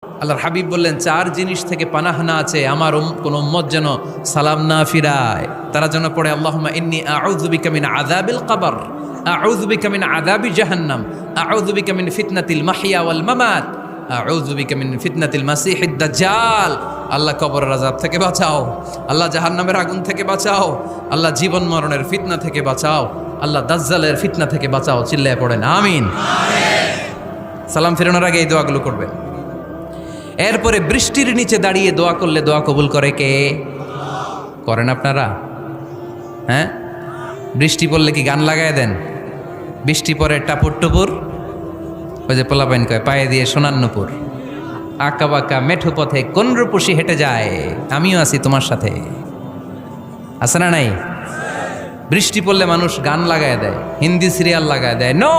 আল্লাহর হাবিব বললেন, চার জিনিস থেকে পানাহ না আছে আমার কোন উম্মত যেন সালাম না ফিরায়। তারা যেন পড়ে আল্লাহুম্মা ইন্নী আউযু বিকা মিন আযাবিল কবর, আউযু বিকা মিন আযাবি জাহান্নাম, আউযু বিকা মিন ফিতনাতিল মাহইয়া ওয়াল মামাত, আউযু বিকা মিন ফিতনাতিল মাসিহিদ দাজ্জাল। আল্লাহ কবরের আযাব থেকে বাঁচাও, আল্লাহ জাহান্নামের আগুন থেকে বাঁচাও, আল্লাহ জীবন মরণের ফিতনা থেকে বাঁচাও, আল্লাহ দাজ্জালের ফিতনা থেকে বাঁচাও। চিল্লায়ে পড়েন আমিন। সালাম ফিরানোর আগে এই দোয়াগুলো করবেন। এরপরে বৃষ্টির নিচে দাঁড়িয়ে দোয়া করলে দোয়া কবুল করে কে? করেন আপনারা? হ্যাঁ, বৃষ্টি পড়লে কি গান লাগায় দেন? বৃষ্টি পরে টাপুর টুপুর, ওই যে পোলাপাইন কয় পায়ে দিয়ে সোনার নুপুর, আঁকা বাঁকা মেঠো পথে কোন রূপসী হেঁটে যায়, আমিও আছি তোমার সাথে। আছে না নাই? বৃষ্টি পড়লে মানুষ গান লাগায় দেয়, হিন্দি সিরিয়াল লাগায় দেয়। নো,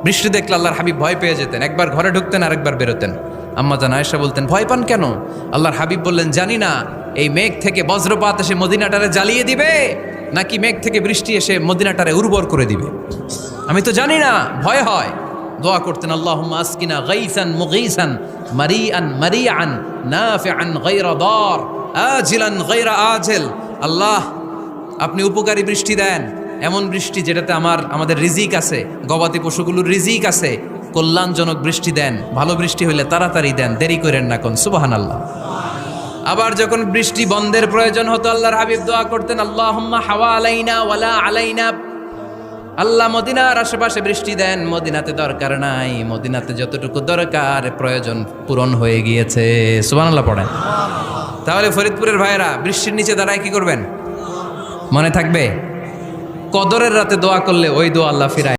বৃষ্টি দেখলে আল্লাহর হাবিব ভয় পেয়ে যেতেন, একবার ঘরে ঢুকতেন আর একবার বেরোতেন। আম্মা জান আয়েশা বলতেন, ভয় পান কেন? আল্লাহর হাবিব বললেন, জানি না এই মেঘ থেকে বজ্রপাত এসে মদিনাটারে জ্বালিয়ে দিবে নাকি মেঘ থেকে বৃষ্টি এসে মদিনাটারে উর্বর করে দিবে, আমি তো জানি না, ভয় হয়। দোয়া করতেন, আল্লাহুম্মা আসকিনা গাইসান মুগীসান মারিআন মারিআন নাফিআন গায়রা দার আজিলান গায়রা আজিল। আল্লাহ, আপনি উপকারী বৃষ্টি দেন, এমন বৃষ্টি যেটাতে আমাদের রিজিক আছে, গবাদি পশুগুলোর রিজিক আছে। কল্যাণজনক বৃষ্টি দেন, ভালো বৃষ্টি হইলে তাড়াতাড়ি দেন, দেরি করেন না কোন। সুবহানাল্লাহ। আবার যখন বৃষ্টি বন্ধের প্রয়োজন হতো আল্লাহর হাবিব দোয়া করতেন, আল্লাহুম্মা হাওয়া আলাইনা ওয়ালা আলাইনা। আল্লাহ মদিনার আশেপাশে বৃষ্টি দেন, মদিনাতে দরকার নাই, মদিনাতে যতটুকু দরকার প্রয়োজন পূরণ হয়ে গিয়েছে। সুবহানাল্লাহ পড়েন। তাহলে ফরিদপুরের ভাইয়েরা বৃষ্টির নিচে দাঁড়ায় কি করবেন? মনে থাকবে, কদরের রাতে দোয়া করলে ওই দোয়া আল্লাহ ফিরায়।